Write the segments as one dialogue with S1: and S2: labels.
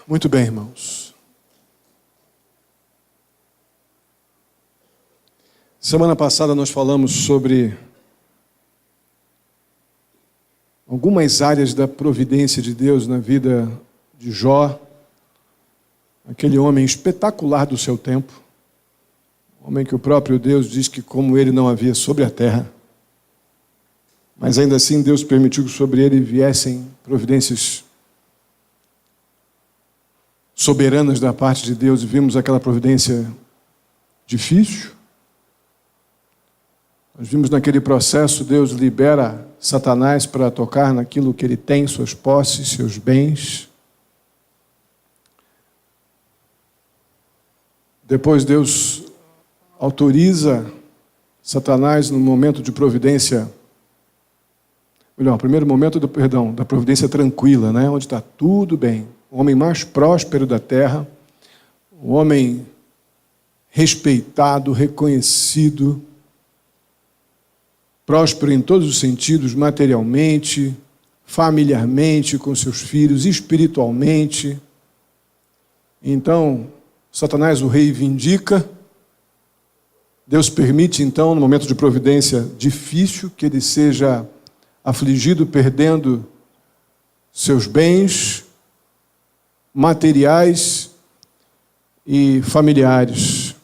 S1: Muito bem, irmãos. Semana passada nós falamos sobre algumas áreas da providência de Deus na vida de Jó, aquele homem espetacular do seu tempo, homem que o próprio Deus diz que como ele não havia sobre a terra, mas ainda assim Deus permitiu que sobre ele viessem providências soberanas da parte de Deus, e vimos aquela providência difícil. Nós vimos naquele processo, Deus libera Satanás para tocar naquilo que ele tem, suas posses, seus bens. Depois Deus autoriza Satanás no momento de providência, melhor, primeiro momento da providência tranquila, né? Onde está tudo bem. O homem mais próspero da terra, o homem respeitado, reconhecido, próspero em todos os sentidos, materialmente, familiarmente, com seus filhos, espiritualmente. Então, Satanás, o rei, vindica. Deus permite, então, no momento de providência difícil, que ele seja afligido, perdendo seus bens materiais e familiares.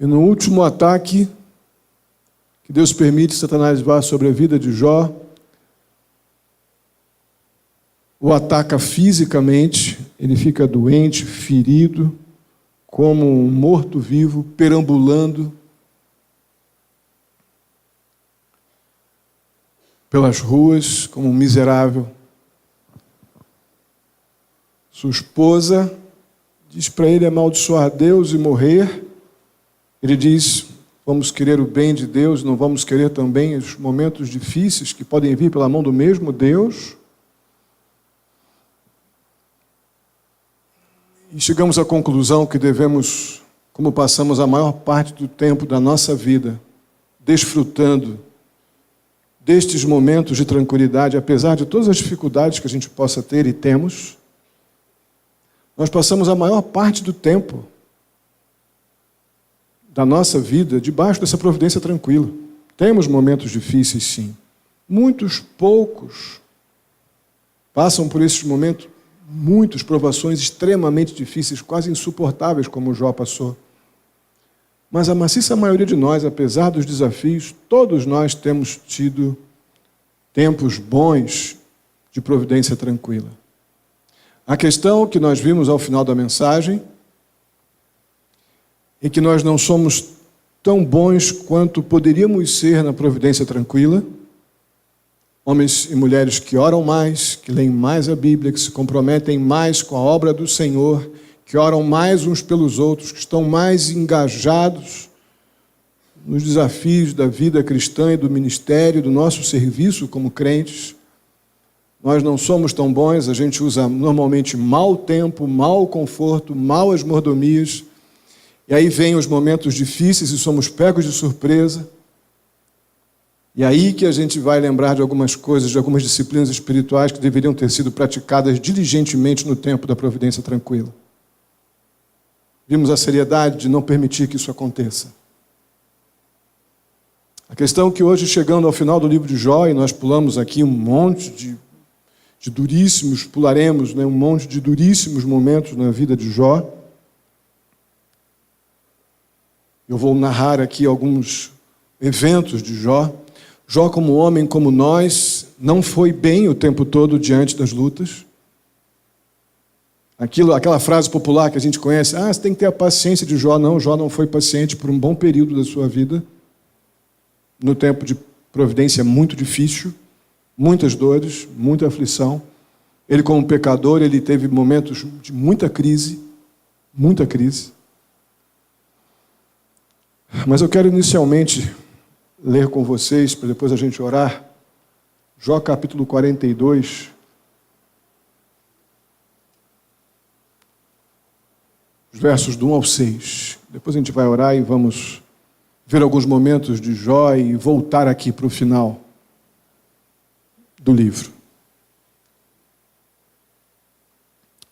S1: E no último ataque que Deus permite, Satanás vá sobre a vida de Jó, o ataca fisicamente, ele fica doente, ferido, como um morto-vivo, perambulando pelas ruas, como um miserável. Sua esposa diz para ele amaldiçoar Deus e morrer. Ele diz, vamos querer o bem de Deus, não vamos querer também os momentos difíceis que podem vir pela mão do mesmo Deus. E chegamos à conclusão que devemos, como passamos a maior parte do tempo da nossa vida, desfrutando destes momentos de tranquilidade, apesar de todas as dificuldades que a gente possa ter e temos, nós passamos a maior parte do tempo da nossa vida debaixo dessa providência tranquila. Temos momentos difíceis, sim. Muitos poucos passam por esses momentos, muitas provações extremamente difíceis, quase insuportáveis, como Jó passou. Mas a maciça maioria de nós, apesar dos desafios, todos nós temos tido tempos bons de providência tranquila. A questão que nós vimos ao final da mensagem é que nós não somos tão bons quanto poderíamos ser na providência tranquila. Homens e mulheres que oram mais, que leem mais a Bíblia, que se comprometem mais com a obra do Senhor, que oram mais uns pelos outros, que estão mais engajados nos desafios da vida cristã e do ministério, do nosso serviço como crentes. Nós não somos tão bons, a gente usa normalmente mau tempo, mau conforto, mal as mordomias, e aí vêm os momentos difíceis e somos pegos de surpresa. E aí que a gente vai lembrar de algumas coisas, de algumas disciplinas espirituais que deveriam ter sido praticadas diligentemente no tempo da providência tranquila. Vimos a seriedade de não permitir que isso aconteça. A questão é que hoje, chegando ao final do livro de Jó, e nós pulamos aqui um monte de duríssimos, pularemos, né, um monte de duríssimos momentos na vida de Jó. Eu vou narrar aqui alguns eventos de Jó. Jó, como homem, como nós, não foi bem o tempo todo diante das lutas. Aquela frase popular que a gente conhece, você tem que ter a paciência de Jó. Não, Jó não foi paciente por um bom período da sua vida, no tempo de providência muito difícil, muitas dores, muita aflição. Ele, como pecador, ele teve momentos de muita crise, muita crise. Mas eu quero inicialmente ler com vocês, para depois a gente orar, Jó capítulo 42, os versos do 1 ao 6. Depois a gente vai orar e vamos ver alguns momentos de Jó e voltar aqui para o final do livro.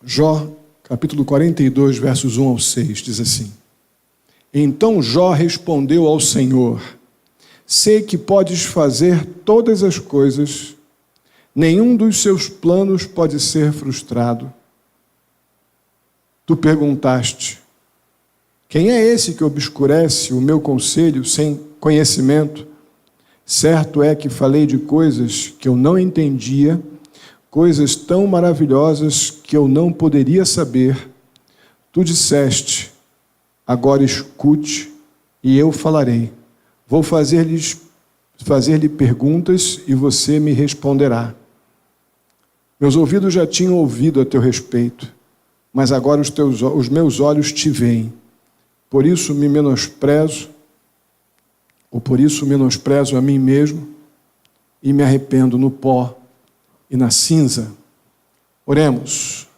S1: Jó, capítulo 42, versos 1 ao 6, diz assim: Então Jó respondeu ao Senhor: Sei que podes fazer todas as coisas, nenhum dos seus planos pode ser frustrado. Tu perguntaste: Quem é esse que obscurece o meu conselho sem conhecimento? Certo é que falei de coisas que eu não entendia, coisas tão maravilhosas que eu não poderia saber. Tu disseste: Agora escute, e eu falarei. Vou fazer-lhe perguntas, e você me responderá. Meus ouvidos já tinham ouvido a teu respeito, mas agora os meus olhos te veem. Por isso menosprezo a mim mesmo e me arrependo no pó e na cinza. Oremos.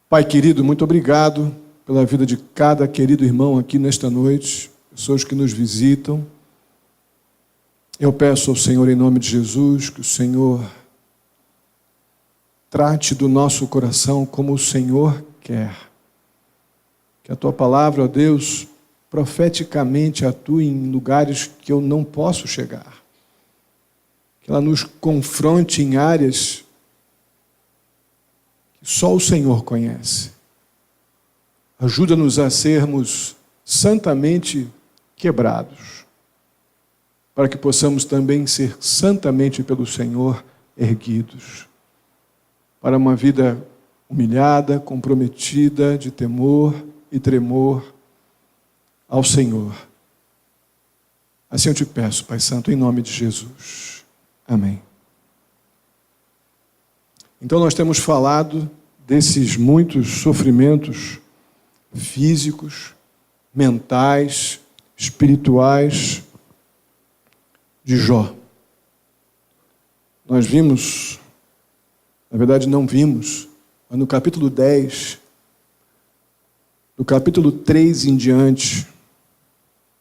S1: Pai querido, muito obrigado pela vida de cada querido irmão aqui nesta noite, pessoas que nos visitam. Eu peço ao Senhor, em nome de Jesus, que o Senhor trate do nosso coração como o Senhor quer. Que a Tua palavra, ó Deus, profeticamente atue em lugares que eu não posso chegar. Que ela nos confronte em áreas que só o Senhor conhece. Ajuda-nos a sermos santamente quebrados, para que possamos também ser santamente pelo Senhor erguidos, para uma vida humilhada, comprometida, de temor e tremor ao Senhor. Assim eu te peço, Pai Santo, em nome de Jesus. Amém. Então nós temos falado desses muitos sofrimentos físicos, mentais, espirituais de Jó. Nós vimos, na verdade não vimos, mas no capítulo 10, do capítulo 3 em diante,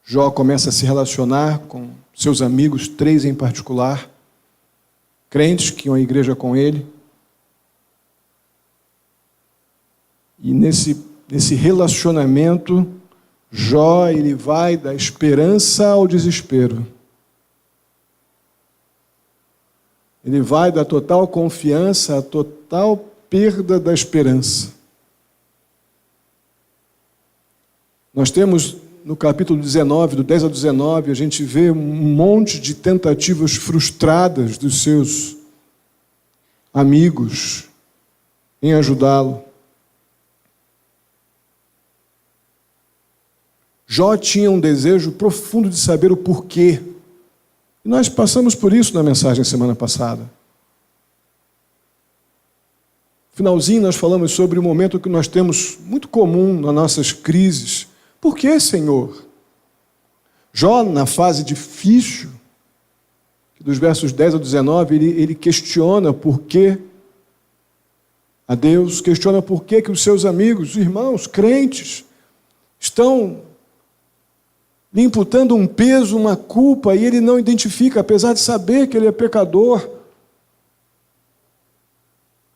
S1: Jó começa a se relacionar com seus amigos, 3 em particular, crentes que iam à igreja com ele. E nesse relacionamento, Jó ele vai da esperança ao desespero. Ele vai da total confiança à total perda da esperança. Nós temos no capítulo 19, do 10 ao 19, a gente vê um monte de tentativas frustradas dos seus amigos em ajudá-lo. Jó tinha um desejo profundo de saber o porquê. E nós passamos por isso na mensagem semana passada. No finalzinho nós falamos sobre o momento que nós temos muito comum nas nossas crises. Por que, Senhor? Jó, na fase difícil, dos versos 10 ao 19, ele questiona por que a Deus, questiona por que os seus amigos, irmãos, crentes, estão lhe imputando um peso, uma culpa, e ele não identifica, apesar de saber que ele é pecador,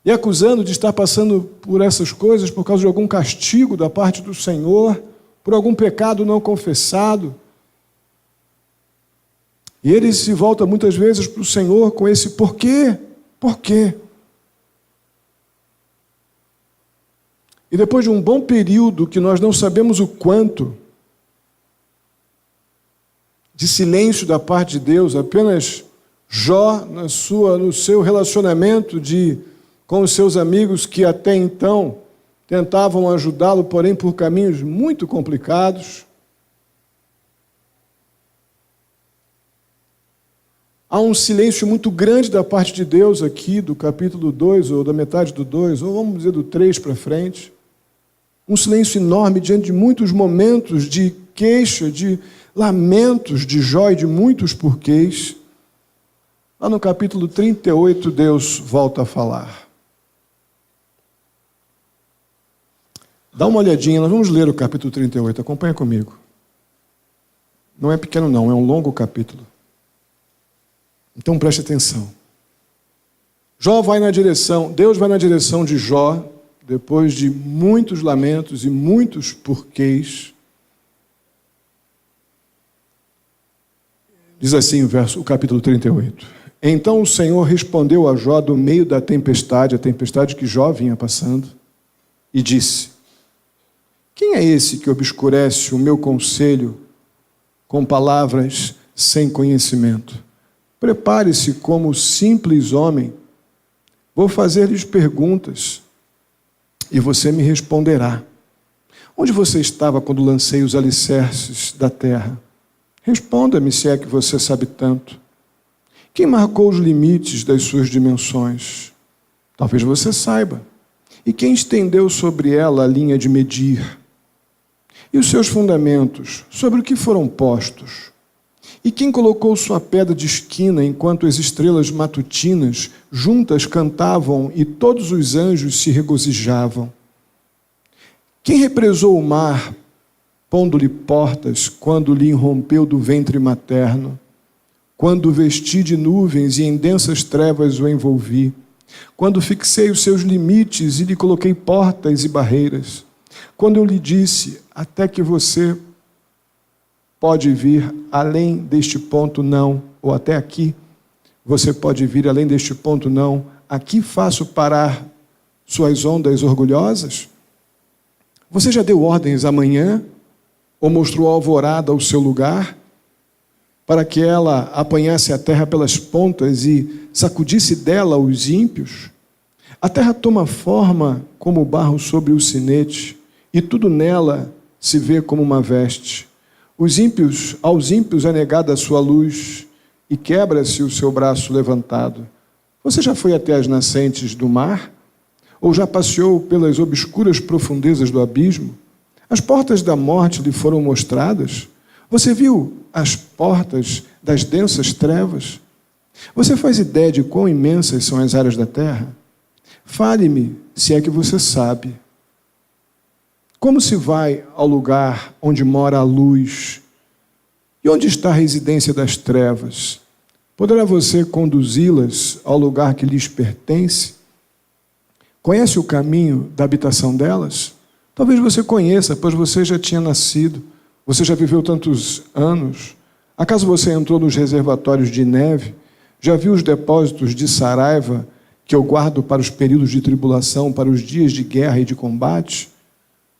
S1: e acusando de estar passando por essas coisas por causa de algum castigo da parte do Senhor, por algum pecado não confessado. E ele se volta muitas vezes para o Senhor com esse porquê, porquê. E depois de um bom período, que nós não sabemos o quanto, de silêncio da parte de Deus, apenas Jó no seu relacionamento com os seus amigos que até então tentavam ajudá-lo, porém por caminhos muito complicados. Há um silêncio muito grande da parte de Deus aqui, do capítulo 2, ou da metade do 2, ou vamos dizer do 3 para frente. Um silêncio enorme diante de muitos momentos de queixa, de lamentos de Jó e de muitos porquês. Lá no capítulo 38, Deus volta a falar. Dá uma olhadinha, nós vamos ler o capítulo 38, acompanha comigo. Não é pequeno não, é um longo capítulo. Então preste atenção. Deus vai na direção de Jó, depois de muitos lamentos e muitos porquês. Diz assim o capítulo 38. Então o Senhor respondeu a Jó do meio da tempestade, a tempestade que Jó vinha passando, e disse: quem é esse que obscurece o meu conselho com palavras sem conhecimento? Prepare-se como simples homem. Vou fazer-lhes perguntas e você me responderá. Onde você estava quando lancei os alicerces da terra? Responda-me se é que você sabe tanto. Quem marcou os limites das suas dimensões? Talvez você saiba. E quem estendeu sobre ela a linha de medir? E os seus fundamentos, sobre o que foram postos? E quem colocou sua pedra de esquina enquanto as estrelas matutinas juntas cantavam e todos os anjos se regozijavam? Quem represou o mar, pondo-lhe portas, quando lhe irrompeu do ventre materno? Quando o vesti de nuvens e em densas trevas o envolvi? Quando fixei os seus limites e lhe coloquei portas e barreiras? Quando eu lhe disse, até que você pode vir além deste ponto, não, ou até aqui, você pode vir além deste ponto, não, aqui faço parar suas ondas orgulhosas? Você já deu ordens amanhã, ou mostrou a alvorada ao seu lugar, para que ela apanhasse a terra pelas pontas e sacudisse dela os ímpios? A terra toma forma como barro sobre o sinete, e tudo nela se vê como uma veste. Aos ímpios é negada a sua luz, e quebra-se o seu braço levantado. Você já foi até as nascentes do mar? Ou já passeou pelas obscuras profundezas do abismo? As portas da morte lhe foram mostradas? Você viu as portas das densas trevas? Você faz ideia de quão imensas são as áreas da terra? Fale-me, se é que você sabe. Como se vai ao lugar onde mora a luz? E onde está a residência das trevas? Poderá você conduzi-las ao lugar que lhes pertence? Conhece o caminho da habitação delas? Talvez você conheça, pois você já tinha nascido. Você já viveu tantos anos. Acaso você entrou nos reservatórios de neve? Já viu os depósitos de Saraiva que eu guardo para os períodos de tribulação, para os dias de guerra e de combate?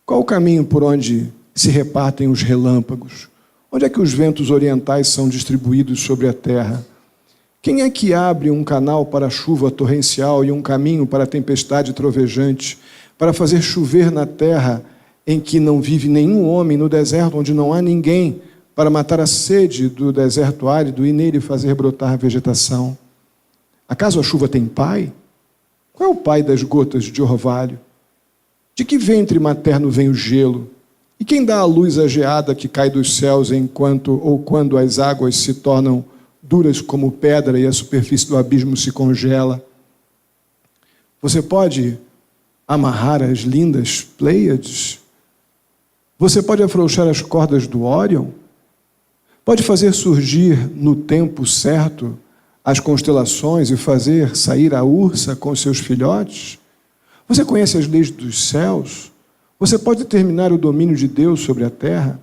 S1: Qual o caminho por onde se repartem os relâmpagos? Onde é que os ventos orientais são distribuídos sobre a terra? Quem é que abre um canal para a chuva torrencial e um caminho para a tempestade trovejante, para fazer chover na terra em que não vive nenhum homem, no deserto onde não há ninguém, para matar a sede do deserto árido e nele fazer brotar vegetação? Acaso a chuva tem pai? Qual é o pai das gotas de orvalho? De que ventre materno vem o gelo? E quem dá a luz à geada que cai dos céus quando as águas se tornam duras como pedra e a superfície do abismo se congela? Você pode amarrar as lindas Pleiades? Você pode afrouxar as cordas do Órion? Pode fazer surgir no tempo certo as constelações e fazer sair a ursa com seus filhotes? Você conhece as leis dos céus? Você pode determinar o domínio de Deus sobre a terra?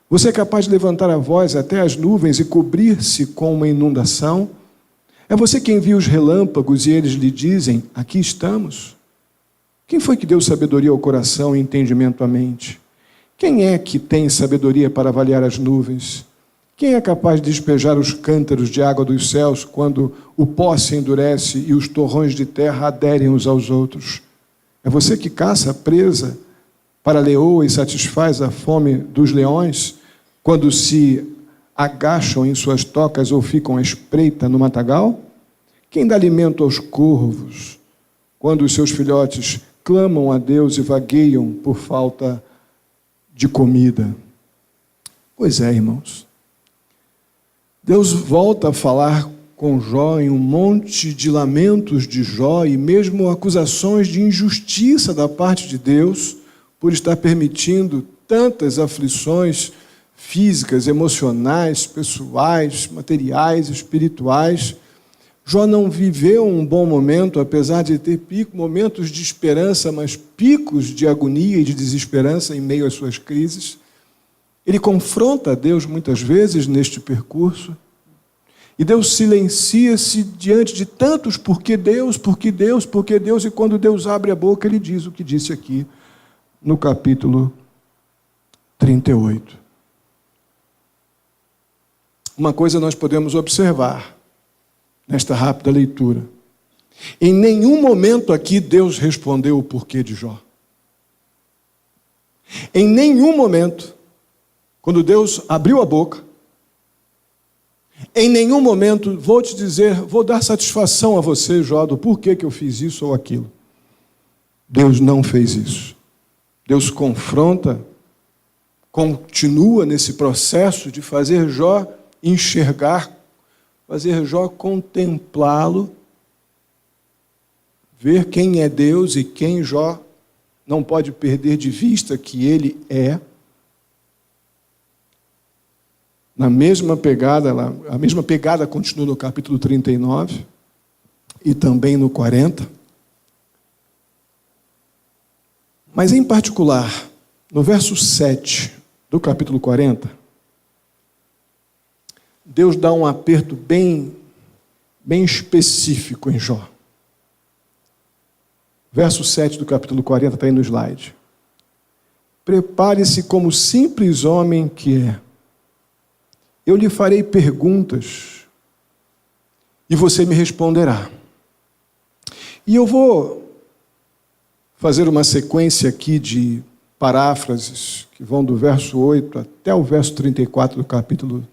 S1: Você é capaz de levantar a voz até as nuvens e cobrir-se com uma inundação? É você quem viu os relâmpagos e eles lhe dizem, aqui estamos? Quem foi que deu sabedoria ao coração e entendimento à mente? Quem é que tem sabedoria para avaliar as nuvens? Quem é capaz de despejar os cântaros de água dos céus quando o pó se endurece e os torrões de terra aderem uns aos outros? É você que caça a presa para a leoa e satisfaz a fome dos leões quando se agacham em suas tocas ou ficam à espreita no matagal? Quem dá alimento aos corvos quando os seus filhotes clamam a Deus e vagueiam por falta de comida? Pois é, irmãos. Deus volta a falar com Jó em um monte de lamentos de Jó e mesmo acusações de injustiça da parte de Deus por estar permitindo tantas aflições físicas, emocionais, pessoais, materiais, espirituais, Jó não viveu um bom momento, apesar de ter momentos de esperança, mas picos de agonia e de desesperança em meio às suas crises. Ele confronta a Deus muitas vezes neste percurso. E Deus silencia-se diante de tantos porque Deus, porque Deus, porque Deus. E quando Deus abre a boca, ele diz o que disse aqui no capítulo 38. Uma coisa nós podemos observar nesta rápida leitura. Em nenhum momento aqui Deus respondeu o porquê de Jó. Em nenhum momento, quando Deus abriu a boca, em nenhum momento vou te dizer, vou dar satisfação a você, Jó, do porquê que eu fiz isso ou aquilo. Deus não fez isso. Deus confronta, continua nesse processo de fazer Jó enxergar, fazer Jó contemplá-lo, ver quem é Deus e quem Jó não pode perder de vista que ele é. Na mesma pegada, a mesma pegada continua no capítulo 39 e também no 40. Mas, em particular, no verso 7 do capítulo 40, Deus dá um aperto bem específico em Jó. Verso 7 do capítulo 40 está aí no slide. Prepare-se como simples homem que é. Eu lhe farei perguntas e você me responderá. E eu vou fazer uma sequência aqui de paráfrases que vão do verso 8 até o verso 34 do capítulo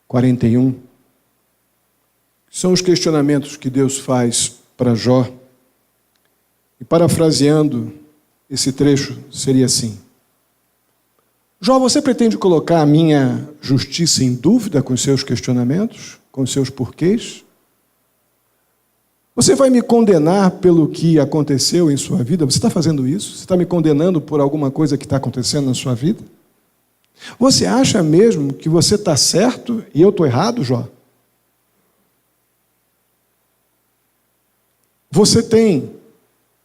S1: 41. São os questionamentos que Deus faz para Jó. E parafraseando esse trecho, seria assim: Jó, você pretende colocar a minha justiça em dúvida com os seus questionamentos, com os seus porquês? Você vai me condenar pelo que aconteceu em sua vida? Você está fazendo isso? Você está me condenando por alguma coisa que está acontecendo na sua vida? Você acha mesmo que você está certo e eu estou errado, Jó? Você tem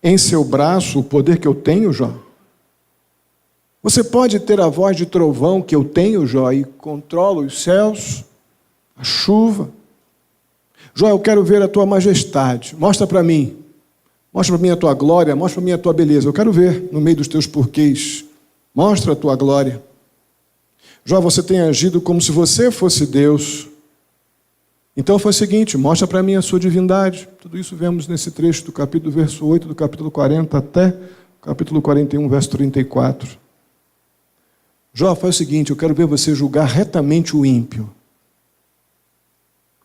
S1: em seu braço o poder que eu tenho, Jó? Você pode ter a voz de trovão que eu tenho, Jó, e controla os céus, a chuva. Jó, eu quero ver a tua majestade. Mostra para mim. Mostra para mim a tua glória, mostra para mim a tua beleza. Eu quero ver no meio dos teus porquês. Mostra a tua glória. Jó, você tem agido como se você fosse Deus. Então foi o seguinte, mostra para mim a sua divindade. Tudo isso vemos nesse trecho do capítulo, verso 8, do capítulo 40 até o capítulo 41, verso 34. Jó, faz o seguinte, eu quero ver você julgar retamente o ímpio.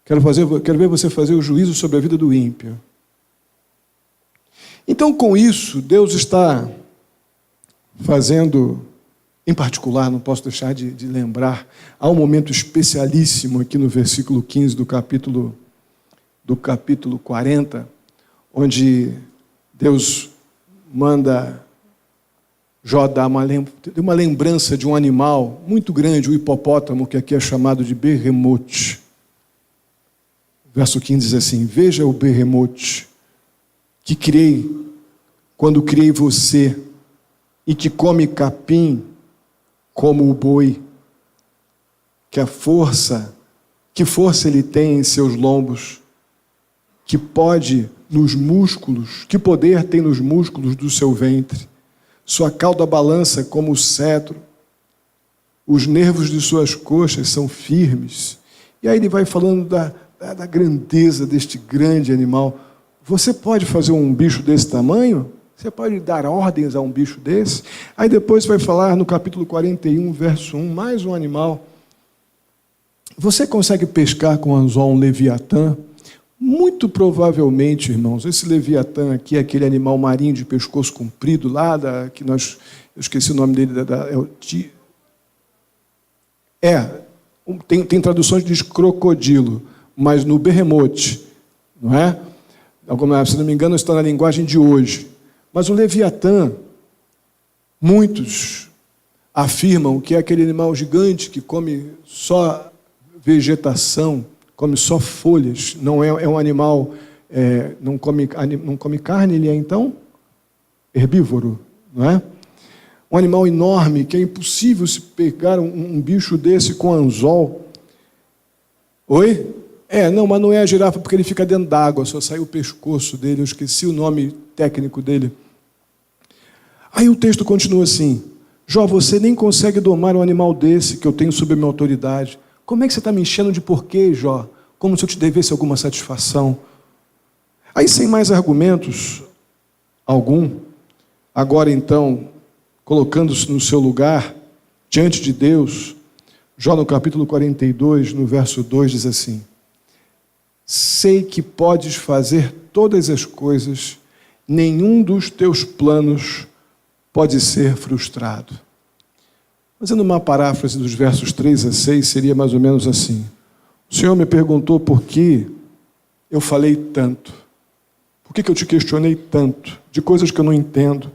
S1: Quero ver você fazer o juízo sobre a vida do ímpio. Então, com isso, Deus está fazendo, em particular, não posso deixar de lembrar, há um momento especialíssimo aqui no versículo 15 do capítulo 40, onde Deus manda Jó dar uma lembrança de um animal muito grande, o hipopótamo, que aqui é chamado de Behemoth. Verso 15 diz assim: veja o Behemoth, que criei quando criei você, e que come capim como o boi, que força ele tem em seus lombos, que poder tem nos músculos do seu ventre, sua cauda balança como o cetro, os nervos de suas coxas são firmes. E aí ele vai falando da grandeza deste grande animal. Você pode fazer um bicho desse tamanho? Você pode dar ordens a um bicho desse? Aí depois vai falar no capítulo 41, verso 1, mais um animal. Você consegue pescar com anzol um leviatã? Muito provavelmente, irmãos, esse leviatã aqui é aquele animal marinho de pescoço comprido, eu esqueci o nome dele, tem traduções que diz crocodilo, mas no Behemoth, não é? Se não me engano, está na linguagem de hoje. Mas o leviatã, muitos afirmam que é aquele animal gigante que come só vegetação, come só folhas, não é um animal, não come carne, ele é então herbívoro, não é? Um animal enorme, que é impossível se pegar um bicho desse com anzol. Oi? Não, mas não é a girafa, porque ele fica dentro d'água, só sai o pescoço dele, eu esqueci o nome técnico dele. Aí o texto continua assim: Jó, você nem consegue domar um animal desse que eu tenho sob a minha autoridade. Como é que você está me enchendo de porquê, Jó? Como se eu te devesse alguma satisfação. Aí, sem mais argumentos algum, agora então, colocando-se no seu lugar, diante de Deus, Jó no capítulo 42, no verso 2, diz assim: sei que podes fazer todas as coisas, nenhum dos teus planos pode ser frustrado. Fazendo uma paráfrase dos versos 3 a 6, seria mais ou menos assim: o Senhor me perguntou por que eu falei tanto, por que eu te questionei tanto, de coisas que eu não entendo.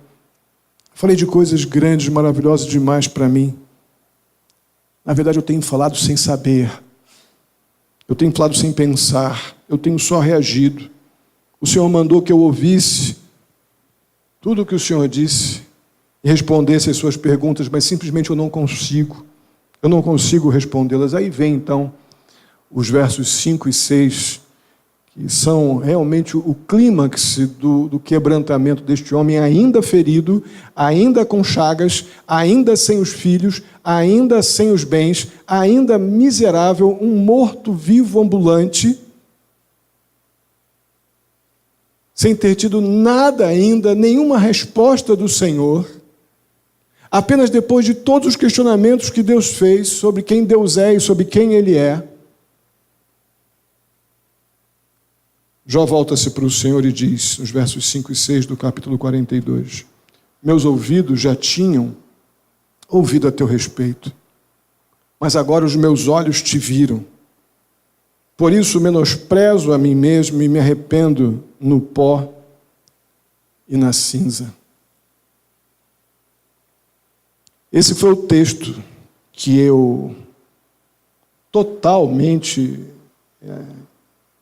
S1: Falei de coisas grandes, maravilhosas demais para mim. Na verdade, eu tenho falado sem saber. Eu tenho falado sem pensar. Eu tenho só reagido. O Senhor mandou que eu ouvisse tudo o que o Senhor disse e respondesse as suas perguntas, mas simplesmente eu não consigo. Eu não consigo respondê-las. Aí vem, então, os versos 5 e 6, que são realmente o clímax do quebrantamento deste homem, ainda ferido, ainda com chagas, ainda sem os filhos, ainda sem os bens, ainda miserável, um morto-vivo ambulante, sem ter tido nada ainda, nenhuma resposta do Senhor, apenas depois de todos os questionamentos que Deus fez sobre quem Deus é e sobre quem Ele é. Jó volta-se para o Senhor e diz, nos versos 5 e 6 do capítulo 42, meus ouvidos já tinham ouvido a teu respeito, mas agora os meus olhos te viram. Por isso menosprezo a mim mesmo e me arrependo no pó e na cinza. Esse foi o texto que eu totalmente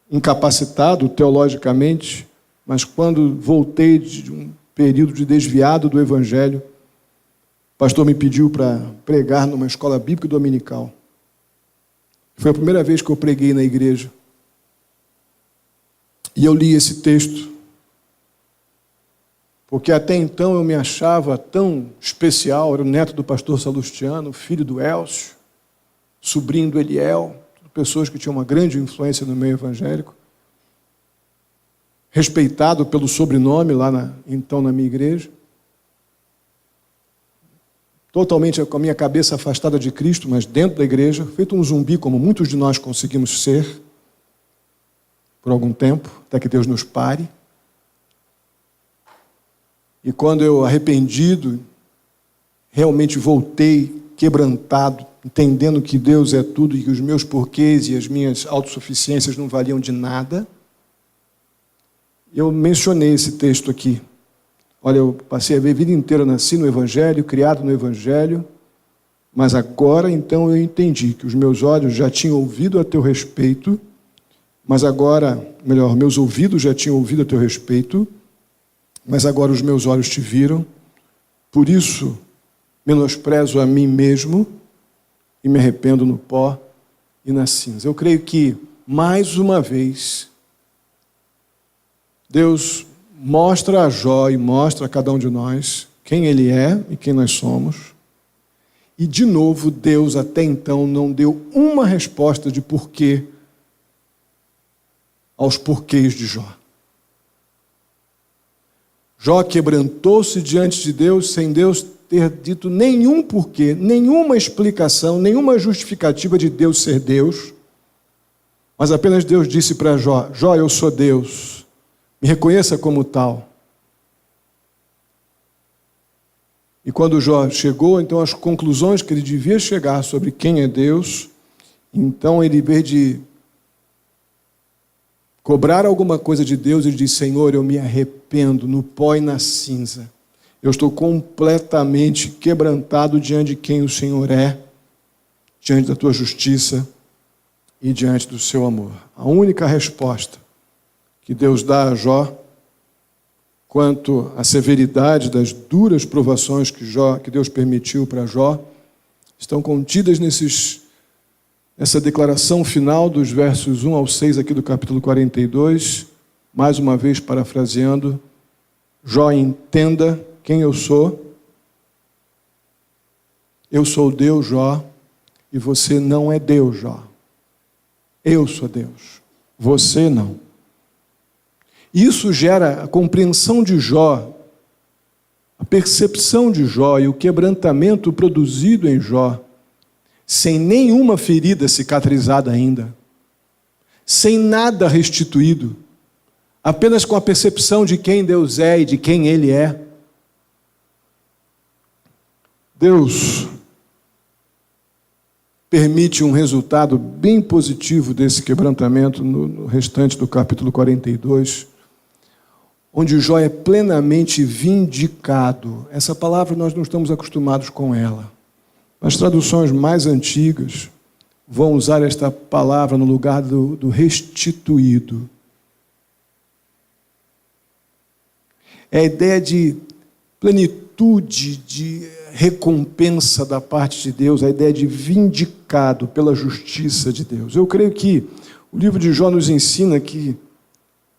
S1: incapacitado teologicamente, mas quando voltei de um período de desviado do Evangelho, o pastor me pediu para pregar numa escola bíblica dominical. Foi a primeira vez que eu preguei na igreja. E eu li esse texto, porque até então eu me achava tão especial, era o neto do pastor Salustiano, filho do Elcio, sobrinho do Eliel, pessoas que tinham uma grande influência no meio evangélico, respeitado pelo sobrenome lá na minha igreja, totalmente com a minha cabeça afastada de Cristo, mas dentro da igreja, feito um zumbi, como muitos de nós conseguimos ser, por algum tempo, até que Deus nos pare. E quando eu, arrependido, realmente voltei quebrantado, entendendo que Deus é tudo e que os meus porquês e as minhas autossuficiências não valiam de nada, eu mencionei esse texto aqui. Olha, eu passei a vida inteira, nasci no Evangelho, criado no Evangelho, mas agora então eu entendi que os meus olhos já tinham ouvido a teu respeito, mas agora, melhor, meus ouvidos já tinham ouvido a teu respeito, mas agora os meus olhos te viram, por isso menosprezo a mim mesmo e me arrependo no pó e na cinza. Eu creio que, mais uma vez, Deus mostra a Jó e mostra a cada um de nós quem Ele é e quem nós somos. E, de novo, Deus até então não deu uma resposta de porquê aos porquês de Jó. Jó quebrantou-se diante de Deus sem Deus ter dito nenhum porquê, nenhuma explicação, nenhuma justificativa de Deus ser Deus, mas apenas Deus disse para Jó: Jó, eu sou Deus, me reconheça como tal. E quando Jó chegou, então, às conclusões que ele devia chegar sobre quem é Deus, então ele, em vez de cobrar alguma coisa de Deus, ele diz: Senhor, eu me arrependo no pó e na cinza. Eu estou completamente quebrantado diante de quem o Senhor é, diante da tua justiça e diante do seu amor. A única resposta que Deus dá a Jó quanto à severidade das duras provações que Deus permitiu para Jó estão contidas nessa declaração final dos versos 1 ao 6 aqui do capítulo 42, mais uma vez parafraseando: Jó, entenda quem eu sou. Eu sou Deus, Jó, e você não é Deus, Jó. Eu sou Deus, você não. Isso gera a compreensão de Jó, a percepção de Jó e o quebrantamento produzido em Jó, sem nenhuma ferida cicatrizada ainda, sem nada restituído, apenas com a percepção de quem Deus é e de quem Ele é. Deus permite um resultado bem positivo desse quebrantamento no restante do capítulo 42, onde Jó é plenamente vindicado. Essa palavra nós não estamos acostumados com ela. As traduções mais antigas vão usar esta palavra no lugar do restituído. É a ideia de plenitude, de recompensa da parte de Deus, a ideia de vindicado pela justiça de Deus. Eu creio que o livro de Jó nos ensina que,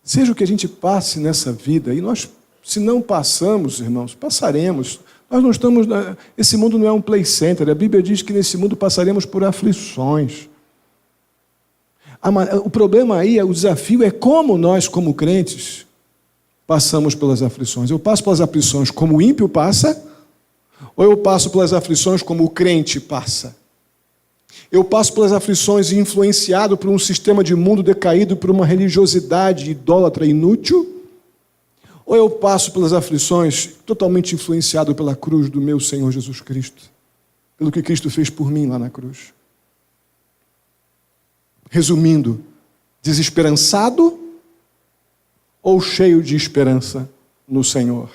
S1: seja o que a gente passe nessa vida, e nós, se não passamos, irmãos, passaremos. Nós não estamos... Esse mundo não é um play center. A Bíblia diz que nesse mundo passaremos por aflições. O problema aí, o desafio é como nós, como crentes, passamos pelas aflições. Eu passo pelas aflições como o ímpio passa, ou eu passo pelas aflições como o crente passa? Eu passo pelas aflições influenciado por um sistema de mundo decaído, por uma religiosidade idólatra inútil? Ou eu passo pelas aflições totalmente influenciado pela cruz do meu Senhor Jesus Cristo, pelo que Cristo fez por mim lá na cruz? Resumindo, desesperançado ou cheio de esperança no Senhor?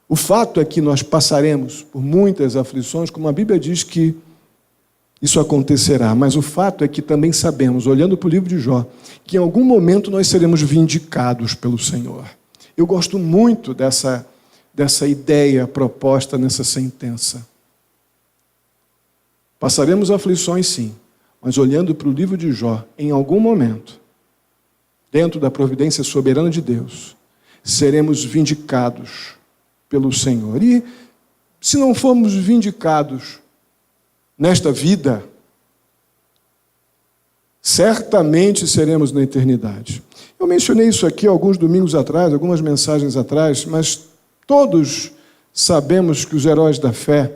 S1: O fato é que nós passaremos por muitas aflições, como a Bíblia diz que isso acontecerá, mas o fato é que também sabemos, olhando para o livro de Jó, que em algum momento nós seremos vindicados pelo Senhor. Eu gosto muito dessa ideia proposta nessa sentença. Passaremos aflições, sim, mas olhando para o livro de Jó, em algum momento, dentro da providência soberana de Deus, seremos vindicados pelo Senhor. E se não formos vindicados nesta vida, certamente seremos na eternidade. Eu mencionei isso aqui alguns domingos atrás, algumas mensagens atrás, mas todos sabemos que os heróis da fé,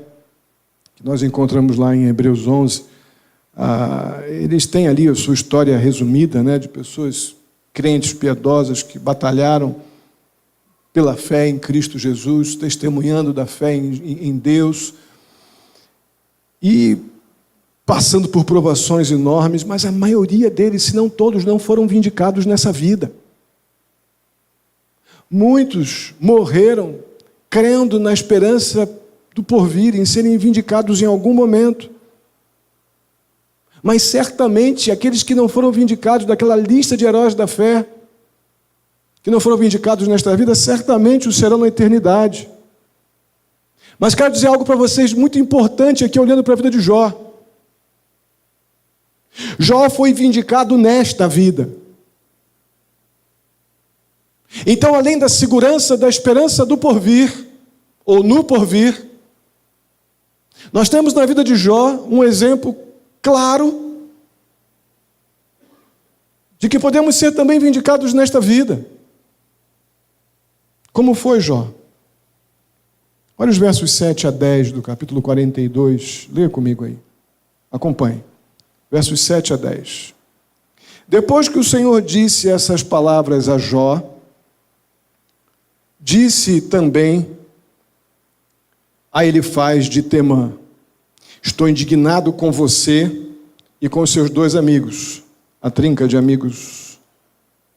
S1: que nós encontramos lá em Hebreus 11, eles têm ali a sua história resumida, né, de pessoas crentes, piedosas, que batalharam pela fé em Cristo Jesus, testemunhando da fé em Deus, e passando por provações enormes, mas a maioria deles, se não todos, não foram vindicados nessa vida. Muitos morreram crendo na esperança do porvir, em serem vindicados em algum momento. Mas certamente aqueles que não foram vindicados daquela lista de heróis da fé, que não foram vindicados nesta vida, certamente o serão na eternidade. Mas quero dizer algo para vocês muito importante aqui, olhando para a vida de Jó. Jó foi vindicado nesta vida. Então, além da segurança, da esperança do porvir, ou no porvir, nós temos na vida de Jó um exemplo claro de que podemos ser também vindicados nesta vida. Como foi Jó? Olha os versos 7 a 10 do capítulo 42. Leia comigo aí. Acompanhe. Versos 7 a 10. Depois que o Senhor disse essas palavras a Jó, disse também a Elifaz de Temã: estou indignado com você e com seus dois amigos, a trinca de amigos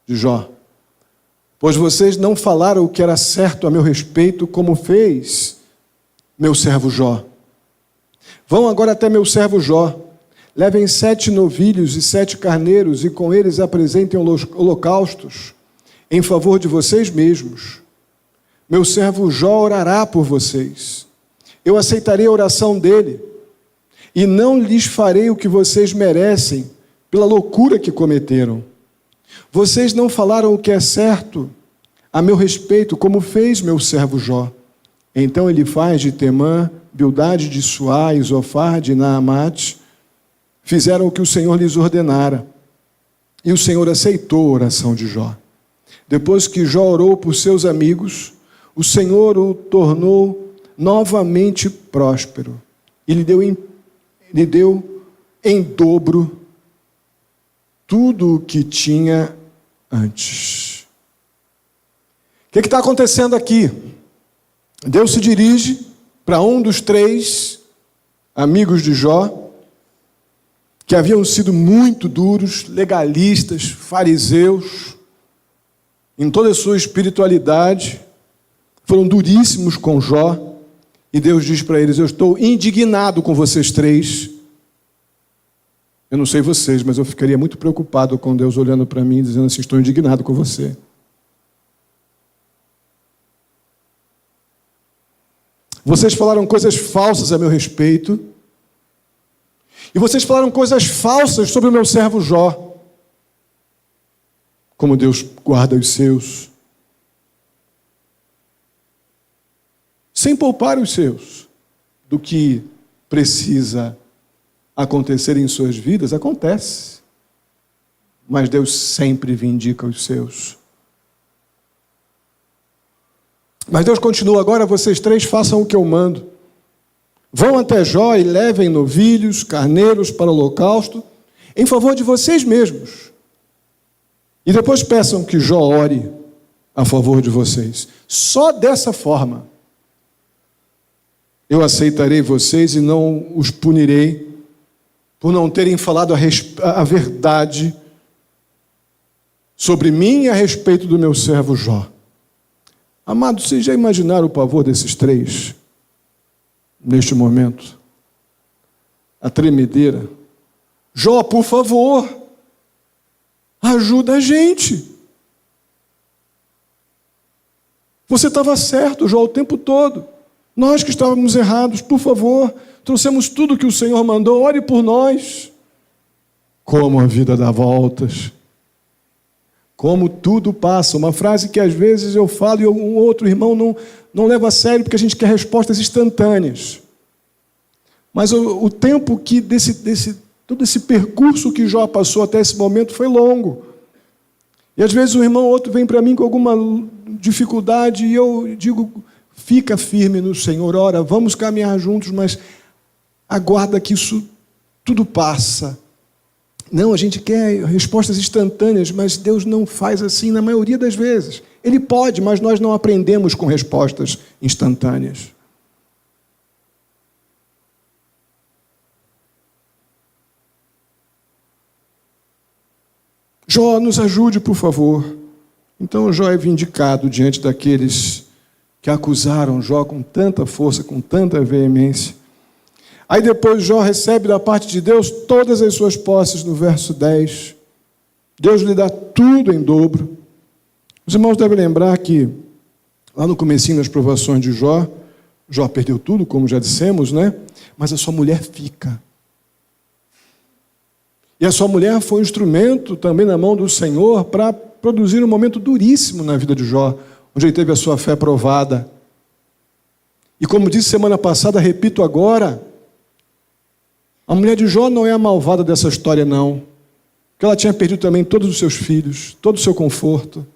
S1: de Jó, pois vocês não falaram o que era certo a meu respeito, como fez meu servo Jó. Vão agora até meu servo Jó, levem 7 novilhos e 7 carneiros, e com eles apresentem holocaustos em favor de vocês mesmos. Meu servo Jó orará por vocês. Eu aceitarei a oração dele, e não lhes farei o que vocês merecem pela loucura que cometeram. Vocês não falaram o que é certo a meu respeito, como fez meu servo Jó. Então ele faz de Temã, Bildade de Suá e Zofar de Naamate, fizeram o que o Senhor lhes ordenara. E o Senhor aceitou a oração de Jó. Depois que Jó orou por seus amigos, o Senhor o tornou novamente próspero. E lhe deu em dobro tudo o que tinha antes. O que está acontecendo aqui? Deus se dirige para um dos 3 amigos de Jó, que haviam sido muito duros, legalistas, fariseus, em toda a sua espiritualidade, foram duríssimos com Jó, e Deus diz para eles: eu estou indignado com vocês 3. Eu não sei vocês, mas eu ficaria muito preocupado com Deus olhando para mim e dizendo assim: estou indignado com você. Vocês falaram coisas falsas a meu respeito, e vocês falaram coisas falsas sobre o meu servo Jó. Como Deus guarda os seus, sem poupar os seus do que precisa acontecer em suas vidas, acontece. Mas Deus sempre vindica os seus. Mas Deus continua: agora vocês 3 façam o que eu mando. Vão até Jó e levem novilhos, carneiros para o holocausto, em favor de vocês mesmos. E depois peçam que Jó ore a favor de vocês. Só dessa forma eu aceitarei vocês e não os punirei por não terem falado a verdade sobre mim e a respeito do meu servo Jó. Amados, vocês já imaginaram o pavor desses 3 neste momento? A tremedeira. Jó, por favor, ajuda a gente. Você estava certo, Jó, o tempo todo. Nós que estávamos errados, por favor, trouxemos tudo que o Senhor mandou, ore por nós. Como a vida dá voltas. Como tudo passa. Uma frase que às vezes eu falo e um outro irmão não leva a sério, porque a gente quer respostas instantâneas. Mas o tempo que todo esse percurso que Jó passou até esse momento foi longo. E às vezes um irmão ou outro vem para mim com alguma dificuldade e eu digo: fica firme no Senhor, ora, vamos caminhar juntos, mas aguarda que isso tudo passa. Não, a gente quer respostas instantâneas, mas Deus não faz assim na maioria das vezes. Ele pode, mas nós não aprendemos com respostas instantâneas. Jó, nos ajude, por favor. Então Jó é vindicado diante daqueles que acusaram Jó com tanta força, com tanta veemência. Aí depois Jó recebe da parte de Deus todas as suas posses, no verso 10. Deus lhe dá tudo em dobro. Os irmãos devem lembrar que, lá no comecinho das provações de Jó, Jó perdeu tudo, como já dissemos, né? Mas a sua mulher fica. E a sua mulher foi um instrumento também na mão do Senhor para produzir um momento duríssimo na vida de Jó, onde ele teve a sua fé provada. E como disse semana passada, repito agora, a mulher de Jó não é a malvada dessa história, não. Porque ela tinha perdido também todos os seus filhos, todo o seu conforto,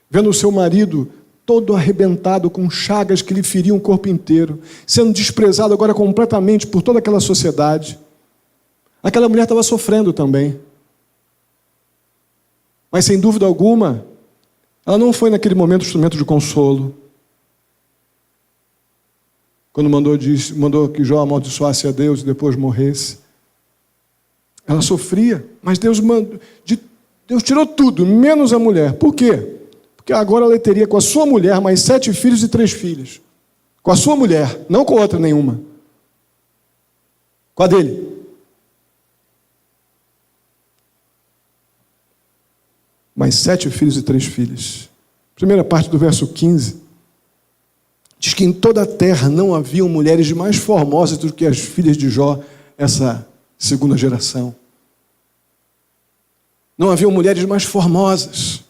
S1: vendo o seu marido todo arrebentado, com chagas que lhe feriam o corpo inteiro, sendo desprezado agora completamente por toda aquela sociedade. Aquela mulher estava sofrendo também. Mas, sem dúvida alguma, ela não foi naquele momento instrumento de consolo. Quando mandou que Jó amaldiçoasse a Deus e depois morresse. Ela sofria, mas Deus tirou tudo, menos a mulher. Por quê? Porque agora ela teria com a sua mulher mais 7 filhos e 3 filhas. Com a sua mulher, não com outra nenhuma. Com a dele. mais 7 filhos e 3 filhas. Primeira parte do verso 15. Diz que em toda a terra não haviam mulheres mais formosas do que as filhas de Jó, essa segunda geração. Não haviam mulheres mais formosas.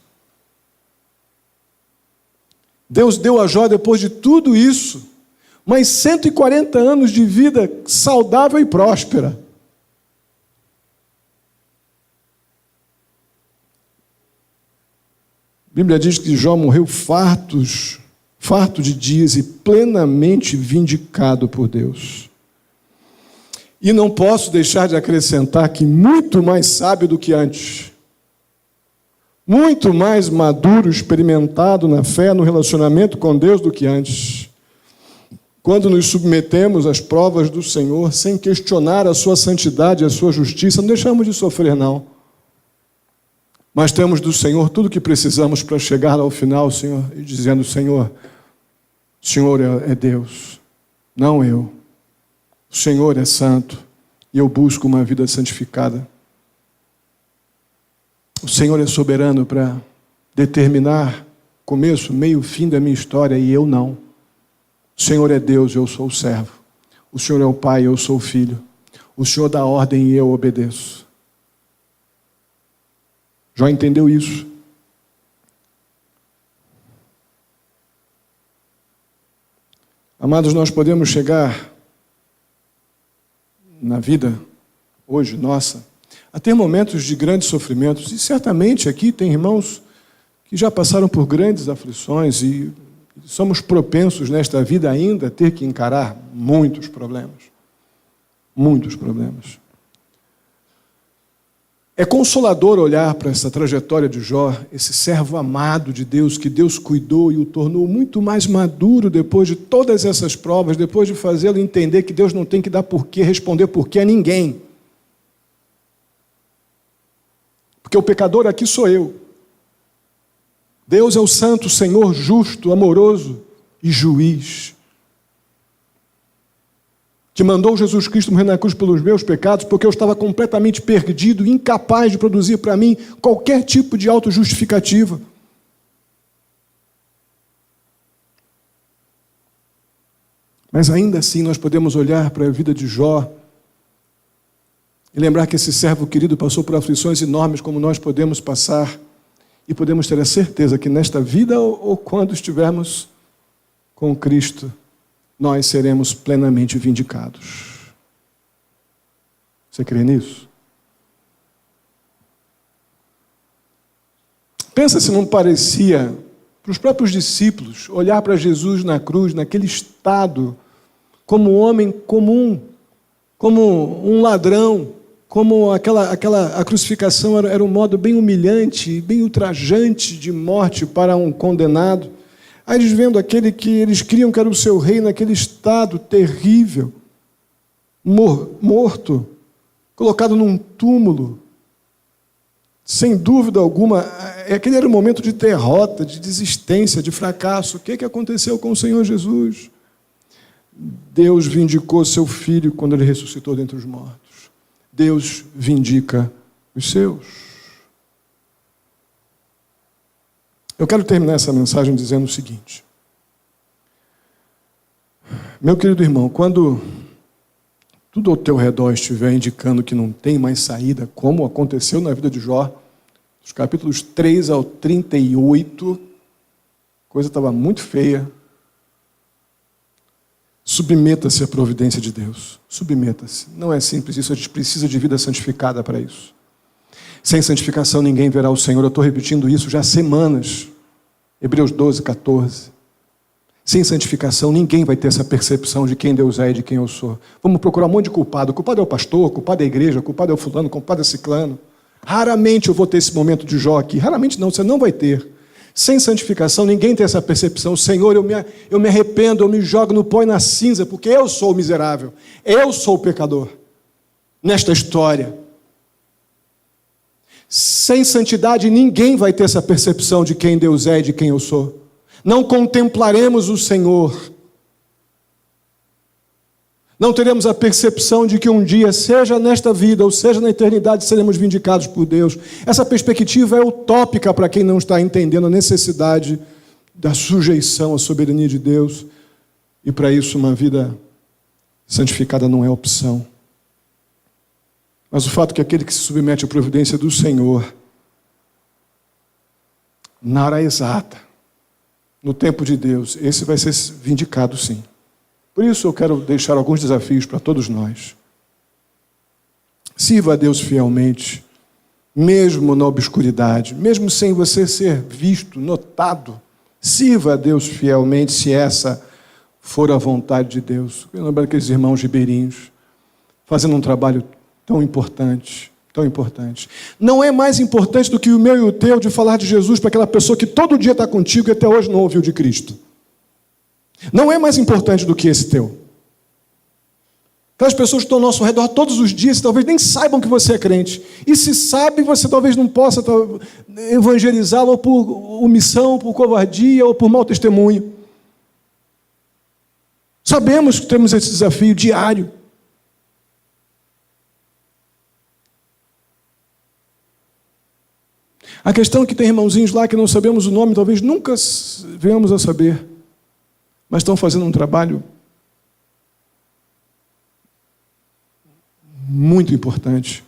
S1: Deus deu a Jó, depois de tudo isso, mais 140 anos de vida saudável e próspera. A Bíblia diz que Jó morreu farto de dias e plenamente vindicado por Deus. E não posso deixar de acrescentar que muito mais sábio do que antes, muito mais maduro, experimentado na fé, no relacionamento com Deus do que antes. Quando nos submetemos às provas do Senhor, sem questionar a sua santidade e a sua justiça, não deixamos de sofrer, não. Mas temos do Senhor tudo o que precisamos para chegar ao final, Senhor, e dizendo: Senhor, o Senhor é Deus, não eu. O Senhor é santo e eu busco uma vida santificada. O Senhor é soberano para determinar começo, meio, fim da minha história e eu não. O Senhor é Deus, eu sou o servo. O Senhor é o Pai, eu sou o Filho. O Senhor dá ordem e eu obedeço. Jó entendeu isso. Amados, nós podemos chegar na vida, hoje, nossa, a ter momentos de grandes sofrimentos. E certamente aqui tem irmãos que já passaram por grandes aflições e somos propensos nesta vida ainda a ter que encarar muitos problemas. Muitos problemas. É consolador olhar para essa trajetória de Jó, esse servo amado de Deus, que Deus cuidou e o tornou muito mais maduro depois de todas essas provas, depois de fazê-lo entender que Deus não tem que dar porquê, responder porquê a ninguém. Porque o pecador aqui sou eu. Deus é o santo, Senhor justo, amoroso e juiz, que mandou Jesus Cristo morrer na cruz pelos meus pecados, porque eu estava completamente perdido, incapaz de produzir para mim qualquer tipo de autojustificativa. Mas ainda assim nós podemos olhar para a vida de Jó e lembrar que esse servo querido passou por aflições enormes como nós podemos passar, e podemos ter a certeza que nesta vida ou quando estivermos com Cristo, nós seremos plenamente vindicados. Você crê nisso? Pensa se não parecia, para os próprios discípulos, olhar para Jesus na cruz, naquele estado, como um homem comum, como um ladrão, como a crucificação era um modo bem humilhante, bem ultrajante de morte para um condenado. Aí eles vendo aquele que eles criam que era o seu rei naquele estado terrível, morto, colocado num túmulo, sem dúvida alguma, aquele era um momento de derrota, de desistência, de fracasso. O que aconteceu com o Senhor Jesus? Deus vindicou seu Filho quando Ele ressuscitou dentre os mortos. Deus vindica os seus. Eu quero terminar essa mensagem dizendo o seguinte. Meu querido irmão, quando tudo ao teu redor estiver indicando que não tem mais saída, como aconteceu na vida de Jó, dos capítulos 3 ao 38, a coisa estava muito feia. Submeta-se à providência de Deus. Submeta-se. Não é simples isso, a gente precisa de vida santificada para isso. Sem santificação ninguém verá o Senhor. Eu estou repetindo isso já há semanas. Hebreus 12, 14. Sem santificação ninguém vai ter essa percepção de quem Deus é e de quem eu sou. Vamos procurar um monte de culpado. O culpado é o pastor, o culpado é a igreja, o culpado é o fulano, o culpado é o ciclano. Raramente eu vou ter esse momento de Jó aqui. Raramente não, você não vai ter. Sem santificação, ninguém tem essa percepção. Senhor, eu me arrependo, eu me jogo no pó e na cinza, porque eu sou o miserável. Eu sou o pecador nesta história. Sem santidade, ninguém vai ter essa percepção de quem Deus é e de quem eu sou. Não contemplaremos o Senhor. Não teremos a percepção de que um dia, seja nesta vida ou seja na eternidade, seremos vindicados por Deus. Essa perspectiva é utópica para quem não está entendendo a necessidade da sujeição à soberania de Deus. E para isso uma vida santificada não é opção. Mas o fato é que aquele que se submete à providência do Senhor, na hora exata, no tempo de Deus, esse vai ser vindicado sim. Por isso eu quero deixar alguns desafios para todos nós. Sirva a Deus fielmente, mesmo na obscuridade, mesmo sem você ser visto, notado. Sirva a Deus fielmente, se essa for a vontade de Deus. Eu lembro daqueles irmãos ribeirinhos, fazendo um trabalho tão importante, tão importante. Não é mais importante do que o meu e o teu de falar de Jesus para aquela pessoa que todo dia está contigo e até hoje não ouviu de Cristo. Não é mais importante do que esse teu. Aquelas pessoas que estão ao nosso redor todos os dias, talvez nem saibam que você é crente. E se sabe, você talvez não possa evangelizá-lo ou por omissão, por covardia ou por mau testemunho. Sabemos que temos esse desafio diário. A questão é que tem irmãozinhos lá que não sabemos o nome, talvez nunca venhamos a saber. Mas estão fazendo um trabalho muito importante.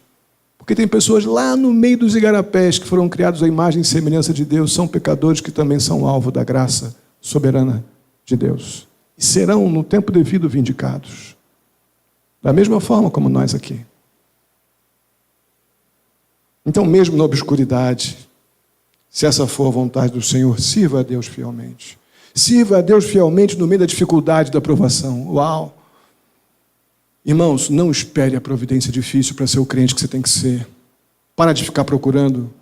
S1: Porque tem pessoas lá no meio dos igarapés que foram criados à imagem e semelhança de Deus, são pecadores que também são alvo da graça soberana de Deus. E serão, no tempo devido, vindicados. Da mesma forma como nós aqui. Então, mesmo na obscuridade, se essa for a vontade do Senhor, sirva a Deus fielmente. Sirva a Deus fielmente no meio da dificuldade da provação. Uau! Irmãos, não espere a providência difícil para ser o crente que você tem que ser. Para de ficar procurando.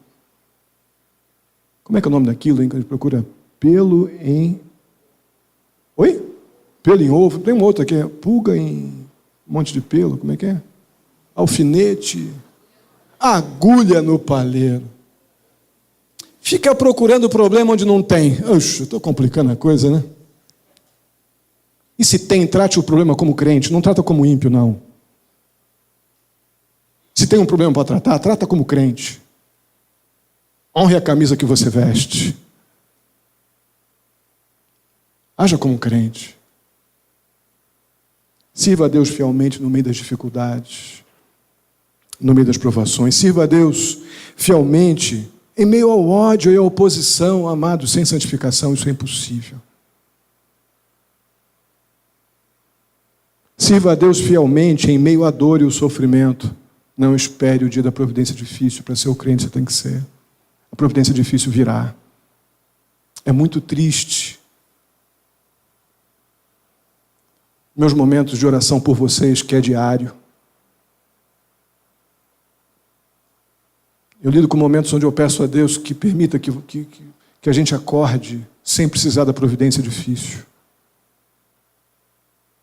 S1: Como é que é o nome daquilo, hein, que a gente procura? Pelo em... Oi? Pelo em ovo. Tem um outro aqui, pulga em um monte de pelo. Como é que é? Alfinete. Agulha no palheiro. Fica procurando o problema onde não tem. Oxe, estou complicando a coisa, né? E se tem, trate o problema como crente, não trata como ímpio, não. Se tem um problema para tratar, trata como crente. Honre a camisa que você veste. Haja como crente. Sirva a Deus fielmente no meio das dificuldades, no meio das provações. Sirva a Deus fielmente em meio ao ódio e à oposição, amados, sem santificação, isso é impossível. Sirva a Deus fielmente em meio à dor e ao sofrimento. Não espere o dia da providência difícil. Para ser o crente você tem que ser. A providência difícil virá. É muito triste. Meus momentos de oração por vocês, que é diário. Eu lido com momentos onde eu peço a Deus que permita que a gente acorde sem precisar da providência difícil.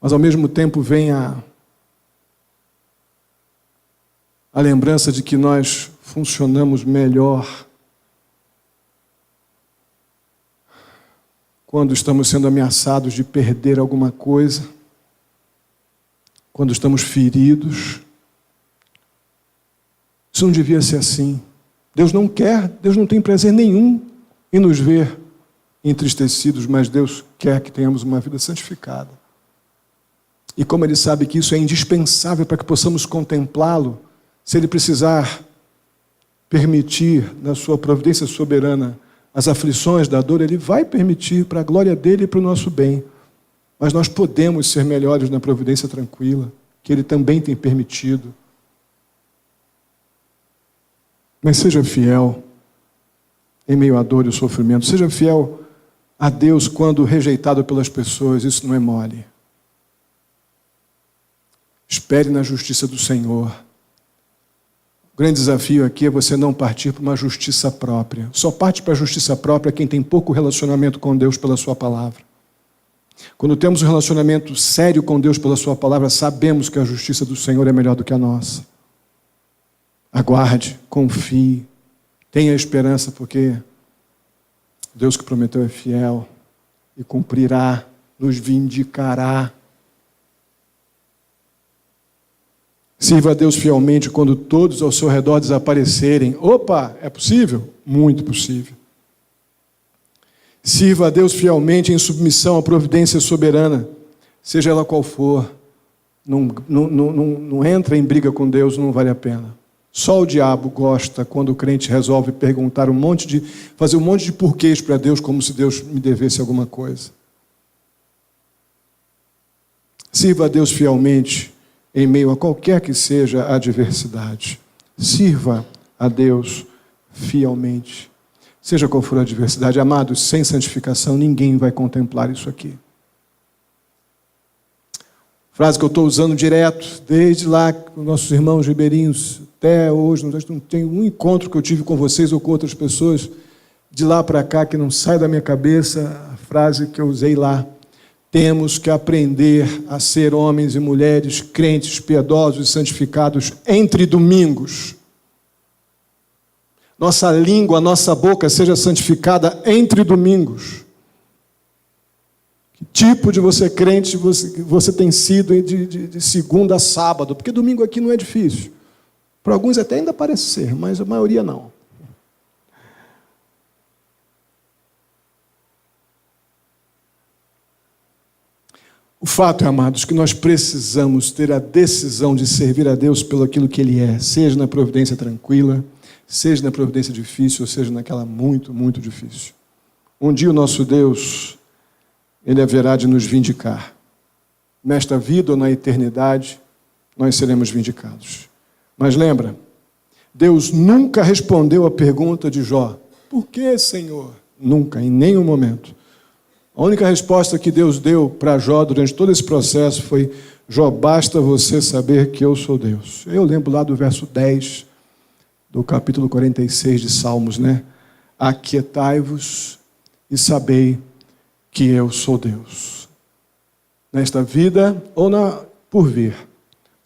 S1: Mas ao mesmo tempo vem a lembrança de que nós funcionamos melhor quando estamos sendo ameaçados de perder alguma coisa, quando estamos feridos. Isso não devia ser assim. Deus não quer, Deus não tem prazer nenhum em nos ver entristecidos, mas Deus quer que tenhamos uma vida santificada. E como Ele sabe que isso é indispensável para que possamos contemplá-lo, se Ele precisar permitir, na sua providência soberana, as aflições da dor, Ele vai permitir para a glória dEle e para o nosso bem. Mas nós podemos ser melhores na providência tranquila, que Ele também tem permitido. Mas seja fiel em meio à dor e ao sofrimento. Seja fiel a Deus quando rejeitado pelas pessoas. Isso não é mole. Espere na justiça do Senhor. O grande desafio aqui é você não partir para uma justiça própria. Só parte para a justiça própria quem tem pouco relacionamento com Deus pela sua palavra. Quando temos um relacionamento sério com Deus pela sua palavra, sabemos que a justiça do Senhor é melhor do que a nossa. Aguarde, confie, tenha esperança, porque Deus que prometeu é fiel e cumprirá, nos vindicará. Sirva a Deus fielmente quando todos ao seu redor desaparecerem. Opa, é possível? Muito possível. Sirva a Deus fielmente em submissão à providência soberana, seja ela qual for. Não entra em briga com Deus, não vale a pena. Só o diabo gosta quando o crente resolve perguntar fazer um monte de porquês para Deus, como se Deus me devesse alguma coisa. Sirva a Deus fielmente em meio a qualquer que seja a adversidade. Sirva a Deus fielmente. Seja qual for a adversidade, amados, sem santificação ninguém vai contemplar isso aqui. Frase que eu estou usando direto, desde lá, com nossos irmãos ribeirinhos, até hoje, não tem um encontro que eu tive com vocês ou com outras pessoas, de lá para cá, que não sai da minha cabeça, a frase que eu usei lá. Temos que aprender a ser homens e mulheres crentes, piedosos e santificados entre domingos. Nossa língua, nossa boca seja santificada entre domingos. Que tipo de você crente você tem sido de segunda a sábado? Porque domingo aqui não é difícil. Para alguns até ainda parece ser, mas a maioria não. O fato é, amados, que nós precisamos ter a decisão de servir a Deus pelo aquilo que Ele é, seja na providência tranquila, seja na providência difícil, ou seja naquela muito, muito difícil. Um dia o nosso Deus, Ele haverá de nos vindicar. Nesta vida ou na eternidade, nós seremos vindicados. Mas lembra, Deus nunca respondeu a pergunta de Jó. Por que, Senhor? Nunca, em nenhum momento. A única resposta que Deus deu para Jó durante todo esse processo foi: Jó, basta você saber que eu sou Deus. Eu lembro lá do verso 10 do capítulo 46 de Salmos, né? Aquietai-vos e sabei que eu sou Deus. Nesta vida ou por vir,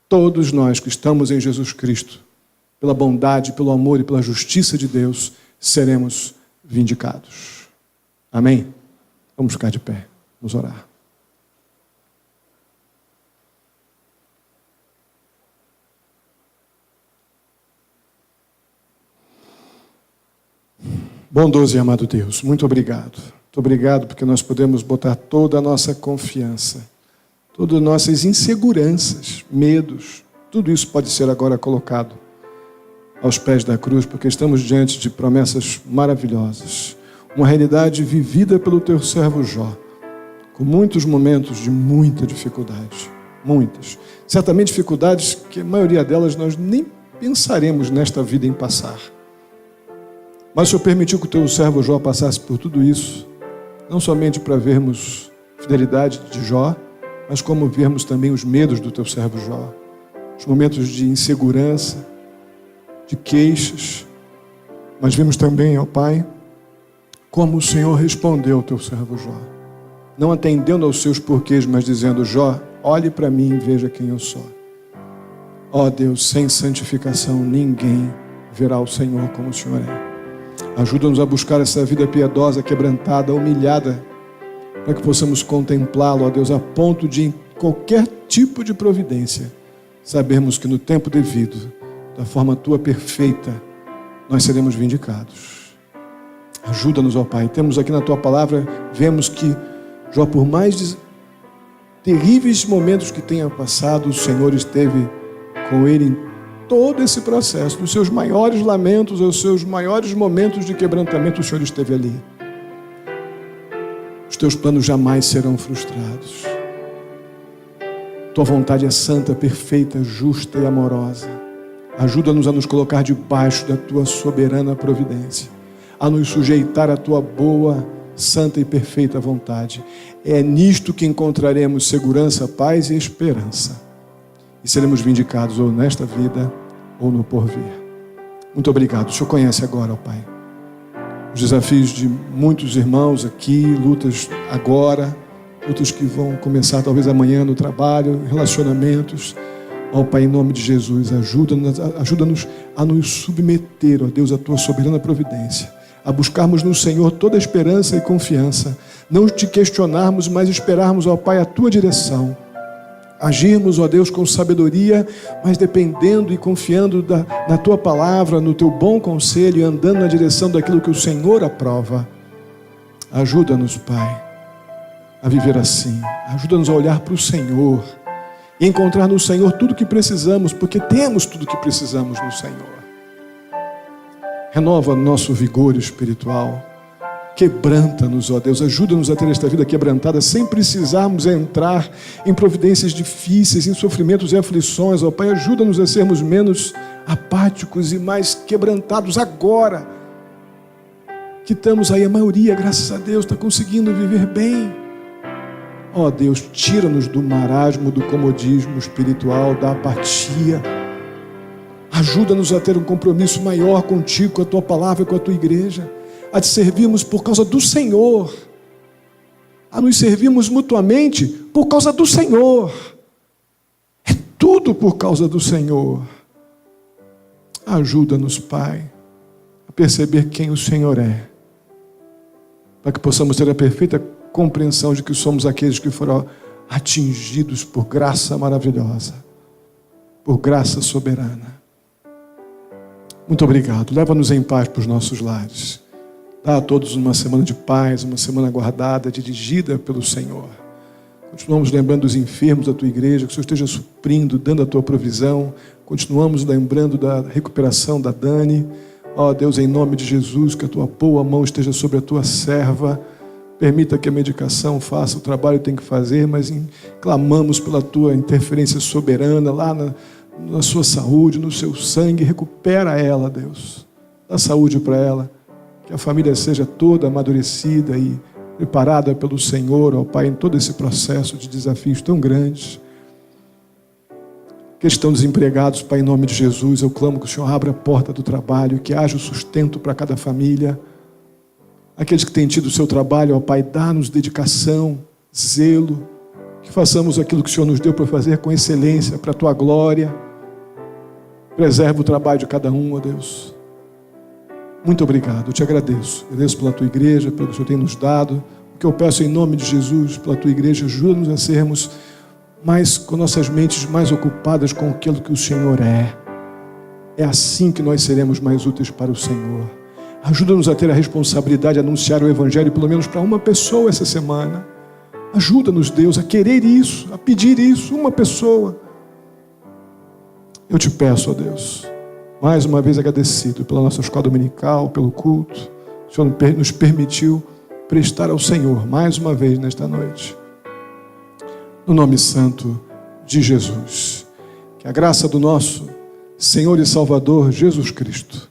S1: todos nós que estamos em Jesus Cristo, pela bondade, pelo amor e pela justiça de Deus, seremos vindicados. Amém? Vamos ficar de pé, vamos orar. Bondoso e amado Deus, muito obrigado. Muito obrigado porque nós podemos botar toda a nossa confiança, todas as nossas inseguranças, medos, tudo isso pode ser agora colocado aos pés da cruz, porque estamos diante de promessas maravilhosas. Uma realidade vivida pelo teu servo Jó, com muitos momentos de muita dificuldade, muitas. Certamente dificuldades que a maioria delas nós nem pensaremos nesta vida em passar. Mas o Senhor permitiu que o teu servo Jó passasse por tudo isso, não somente para vermos a fidelidade de Jó, mas como vermos também os medos do teu servo Jó, os momentos de insegurança, de queixas, mas vimos também, ó Pai, como o Senhor respondeu ao teu servo Jó, não atendendo aos seus porquês, mas dizendo: Jó, olhe para mim e veja quem eu sou. Ó Deus, sem santificação ninguém verá o Senhor como o Senhor é. Ajuda-nos a buscar essa vida piedosa, quebrantada, humilhada, para que possamos contemplá-lo, ó Deus, a ponto de, em qualquer tipo de providência, sabermos que no tempo devido, da forma tua perfeita, nós seremos vindicados. Ajuda-nos, ó Pai. Temos aqui na tua palavra, vemos que Jó, por mais terríveis momentos que tenha passado, o Senhor esteve com ele em todo esse processo, dos seus maiores lamentos, aos seus maiores momentos de quebrantamento, o Senhor esteve ali. Os teus planos jamais serão frustrados. Tua vontade é santa, perfeita, justa e amorosa. Ajuda-nos a nos colocar debaixo da tua soberana providência, a nos sujeitar à tua boa, santa e perfeita vontade. É nisto que encontraremos segurança, paz e esperança. E seremos vindicados ou nesta vida ou no porvir. Muito obrigado. O Senhor conhece agora, ó Pai, os desafios de muitos irmãos aqui, lutas agora, lutas que vão começar talvez amanhã no trabalho, relacionamentos. Ó Pai, em nome de Jesus, ajuda-nos a nos submeter, ó Deus, à tua soberana providência, a buscarmos no Senhor toda a esperança e confiança, não te questionarmos, mas esperarmos, ó Pai, a tua direção. agirmos, ó Deus, com sabedoria, mas dependendo e confiando na Tua palavra, no Teu bom conselho e andando na direção daquilo que o Senhor aprova. Ajuda-nos, Pai, a viver assim. Ajuda-nos a olhar para o Senhor e encontrar no Senhor tudo o que precisamos, porque temos tudo o que precisamos no Senhor. Renova nosso vigor espiritual. Quebranta-nos, ó Deus, ajuda-nos a ter esta vida quebrantada, sem precisarmos entrar em providências difíceis, em sofrimentos e aflições, ó Pai, ajuda-nos a sermos menos apáticos e mais quebrantados agora, que estamos aí, a maioria, graças a Deus, está conseguindo viver bem. Ó Deus, tira-nos do marasmo, do comodismo espiritual, da apatia, ajuda-nos a ter um compromisso maior contigo, com a Tua palavra e com a Tua igreja, a te servirmos por causa do Senhor, a nos servirmos mutuamente por causa do Senhor. É tudo por causa do Senhor. Ajuda-nos, Pai, a perceber quem o Senhor é, para que possamos ter a perfeita compreensão de que somos aqueles que foram atingidos por graça maravilhosa, por graça soberana. Muito obrigado. Leva-nos em paz para os nossos lares. Dá a todos uma semana de paz, uma semana guardada, dirigida pelo Senhor. Continuamos lembrando dos enfermos da Tua igreja, que o Senhor esteja suprindo, dando a Tua provisão. Continuamos lembrando da recuperação da Dani. Ó Deus, em nome de Jesus, que a Tua boa mão esteja sobre a Tua serva. Permita que a medicação faça o trabalho que tem que fazer, mas clamamos pela Tua interferência soberana lá na sua saúde, no seu sangue. Recupera ela, Deus. Dá saúde para ela. Que a família seja toda amadurecida e preparada pelo Senhor, ó Pai, em todo esse processo de desafios tão grandes. Que estão desempregados, Pai, em nome de Jesus, eu clamo que o Senhor abra a porta do trabalho, que haja o sustento para cada família. Aqueles que têm tido o seu trabalho, ó Pai, dá-nos dedicação, zelo, que façamos aquilo que o Senhor nos deu para fazer com excelência, para a Tua glória. Preserva o trabalho de cada um, ó Deus. Muito obrigado, eu te agradeço. Agradeço pela Tua igreja, pelo que o Senhor tem nos dado. O que eu peço em nome de Jesus, pela Tua igreja, ajuda-nos a sermos mais, com nossas mentes mais ocupadas com aquilo que o Senhor é. É assim que nós seremos mais úteis para o Senhor. Ajuda-nos a ter a responsabilidade de anunciar o Evangelho, pelo menos para uma pessoa essa semana. Ajuda-nos, Deus, a querer isso, a pedir isso, uma pessoa. Eu te peço, ó Deus, mais uma vez agradecido pela nossa escola dominical, pelo culto. O Senhor nos permitiu prestar ao Senhor mais uma vez nesta noite. No nome santo de Jesus. Que a graça do nosso Senhor e Salvador Jesus Cristo,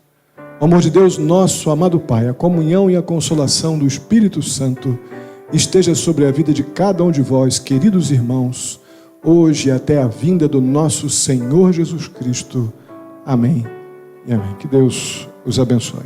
S1: o amor de Deus, nosso amado Pai, a comunhão e a consolação do Espírito Santo esteja sobre a vida de cada um de vós, queridos irmãos, hoje e até a vinda do nosso Senhor Jesus Cristo. Amém e amém. Que Deus os abençoe.